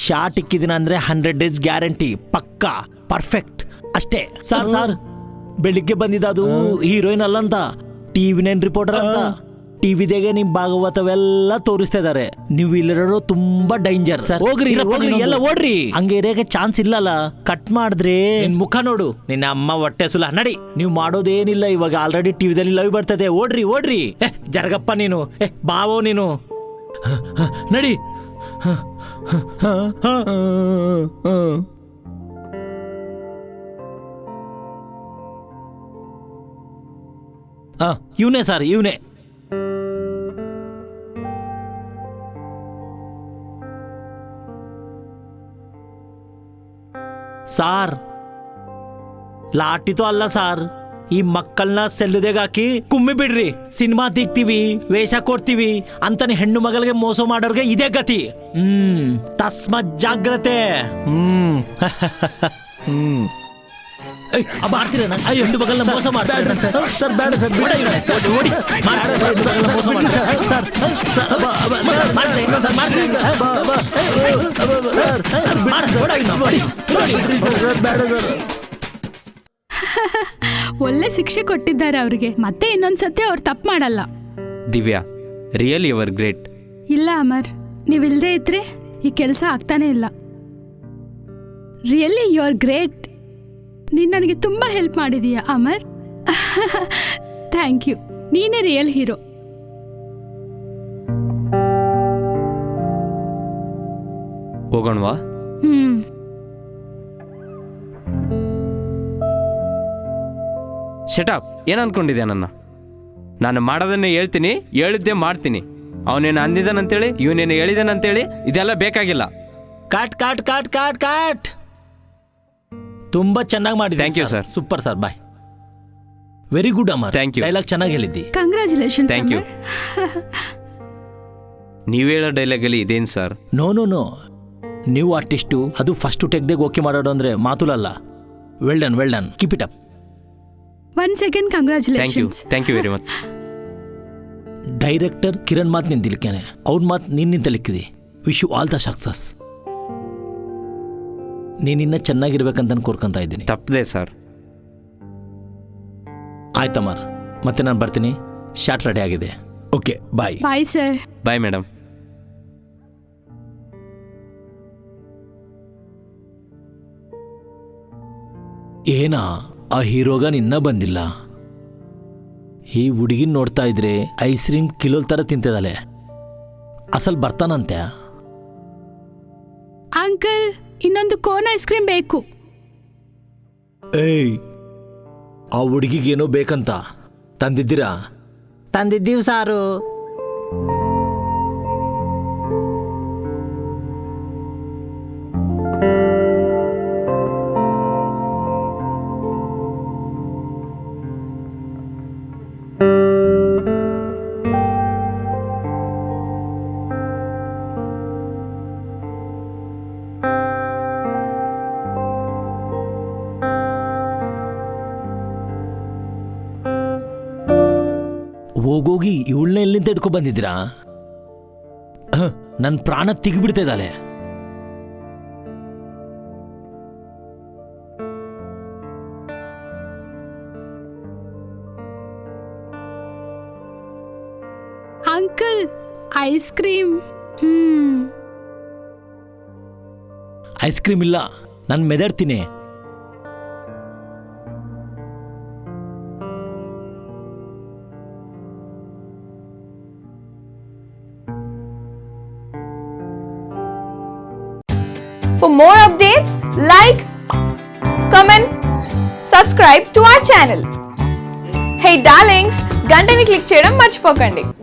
Short ಇಕ್ಕಿದಿನ ಅಂದ್ರೆ 100 days guarantee, ಪಕ್ಕಾ perfect ಅಷ್ಟೇ. ಸರ್ ಬೆಳಿಗ್ಗೆ ಬಂದಿದ್ದ ಅದು ಹೀರೋಯಿನ್ ಅಲ್ಲಂತ, TV9 ರಿಪೋರ್ಟರ್ ಅಂತ. ಟಿವಿದಾಗೆ ನಿಮ್ ಭಾಗವತವೆಲ್ಲ ತೋರಿಸ್ತಾ ಇದಾರೆ. ನೀವು ಇಲ್ಲಿರೋ ತುಂಬಾ ಡೇಂಜರ್. ಹೋಗ್ರಿ ಎಲ್ಲ ಓಡ್ರಿ. ಹಂಗೆ ಇರೋಕೆ ಚಾನ್ಸ್ ಇಲ್ಲಲ್ಲ. ಕಟ್ ಮಾಡಿದ್ರೆ ನಿನ್ ಮುಖ ನೋಡು, ನಿನ್ನ ಅಮ್ಮ ಹೊಟ್ಟೆ ಸುಲ. ನಡಿ, ನೀವು ಮಾಡೋದೇನಿಲ್ಲ. ಇವಾಗ ಆಲ್ರೆಡಿ ಟಿವಿದಲ್ಲಿ ಲೈವ್ ಬರ್ತದೆ. ಓಡ್ರಿ. ಜರಗಪ್ಪ ನೀನು, ಬಾವೋ ನೀನು. ನಡಿ. ಇವನೇ ಸರ್, ಇವನೇ. ಸಾರ್ ಲಾಟಿತೋ ಅಲ್ಲ ಸಾರ್, ಈ ಮಕ್ಕಳನ್ನ ಸೆಲ್ಲುದೇಗ ಹಾಕಿ ಕುಮ್ಮಿ ಬಿಡ್ರಿ. ಸಿನಿಮಾ ತೆಗ್ತೀವಿ, ವೇಷ ಕೊಡ್ತೀವಿ ಅಂತಾನೆ ಹೆಣ್ಣು ಮಗಳಿಗೆ ಮೋಸ ಮಾಡೋರ್ಗೆ ಇದೇ ಗತಿ. ತಸ್ಮತ್ ಜಾಗ್ರತೆ. ಮಾಡ್ತೀರಣ್ಣ, ಹೆಣ್ಣು ಮಗಳನ್ನ ಮೋಸ ಮಾಡ್ತಾರೆ ಸರ್. ಬೇಡ ಸರ್, ಓಡಿ. ಒಳ್ಳೆ ಶಿಕ್ಷೆ ಕೊಟ್ಟಿದ್ದಾರೆ ಅವ್ರಿಗೆ. ಮತ್ತೆ ಇನ್ನೊಂದ್ಸತಿ ಅವ್ರು ತಪ್ಪು ಮಾಡಲ್ಲ. Divya, really your great. ಇಲ್ಲ ಅಮರ್, ನೀವಿಲ್ದೇ ಇದ್ರೆ ಈ ಕೆಲಸ ಆಗ್ತಾನೆ ಇಲ್ಲ. Really you are great. ನೀನು ನನಗೆ ತುಂಬ ಹೆಲ್ಪ್ ಮಾಡಿದೀಯ ಅಮರ್. Thank you. ನೀನೇ ರಿಯಲ್ ಹೀರೋ. ಹೋಗೋಣವಾ? ಶಟಪ್. ಏನು ಅನ್ಕೊಂಡಿದ್ಯಾ ನನ್ನ? ನಾನು ಮಾಡೋದನ್ನೇ ಹೇಳ್ತೀನಿ, ಹೇಳಿದ್ದೆ ಮಾಡ್ತೀನಿ. ಅವನೇನು ಅಂದಿದ್ದಾನಂತೇಳಿ, ಇವನೇನು ಹೇಳಿದಾನಂತೇಳಿ ಇದೆಲ್ಲ ಬೇಕಾಗಿಲ್ಲ. ಕಾಟ್. ತುಂಬಾ ಚೆನ್ನಾಗಿ ಮಾಡಿದ್ರಿ. Thank you sir. Super sir, bye. Very good Amar. Thank you. Dialogue ಚೆನ್ನಾಗಿ ಹೇಳಿದ್ದಿ. ಕಂಗ್ರ್ಯಾಚುಲೇಷನ್. Thank you. ನೀವು ಹೇಳೋ ಡೈಲಾಗಲ್ಲಿ ಇದೇನು ಸರ್? ನೋ, ನೀವು ಆರ್ಟಿಸ್ಟು, ಅದು ಫಸ್ಟ್ ಟೆಕ್ದಾಗ ಓಕೆ ಮಾಡೋದು ಅಂದ್ರೆ ಮಾತುಲಲ್ಲ. Well done, keep it up. Once again congratulations. Thank you very much. Director Kiran ಮಾತು ನಿಂತಿಲಿಕ್ಕೇನೆ, ಅವ್ರ ಮಾತು ನೀನು ನಿಂತಲಿಕ್ಕಿದಿ. Wish you all the success. ನೀನಿನ್ನ ಚೆನ್ನಾಗಿರ್ಬೇಕಂತ ಕೋರ್ಕೊಂತ ಇದ್ದೀನಿ. ತಪ್ಪದೆ ಸರ್. ಆಯ್ತಮ್ಮರ್, ಮತ್ತೆ ನಾನು ಬರ್ತೀನಿ. ಶಾರ್ಟ್ ರೆಡಿ ಆಗಿದೆ. Okay, bye. Bye sir. Bye madam. ಏನಾ ಆ ಹೀರೋಗ ನಿನ್ನ ಬಂದಿಲ್ಲ? ಈ ಹುಡುಗಿನ ನೋಡ್ತಾ ಇದ್ರೆ ಐಸ್ ಕ್ರೀಮ್ ಕಿಲೋಲ್ ತರ ತಿಂತಿದ್ದಾಳೆ. ಅಸಲ್ ಬರ್ತಾನಂತೆ. ಅಂಕಲ್, ಇನ್ನೊಂದು ಕೋನ್ ಐಸ್ ಕ್ರೀಮ್ ಬೇಕು. ಏಯ್, ಆ ಹುಡುಗಿಗೇನೋ ಬೇಕಂತ ತಂದಿದ್ದೀರಾ? ತಂದಿದ್ದೀವಿ ಸಾರು. ಹೋಗೋಗಿ ಇವಳನ್ನ ಎಲ್ಲಿಂದ ಹಿಡ್ಕೊ ಬಂದಿದ್ದೀರಾ? ನನ್ನ ಪ್ರಾಣ ತೆಗಿಬಿಡ್ತಾ ಇದ್ದಾಳೆ. Uncle, ice cream. Ice cream ಇಲ್ಲ, ನಾನು ಮೆದಡ್ತೀನಿ. For more updates, like, comment, subscribe to our channel. Hey darlings, గంటని click చేయడం మర్చిపోకండి.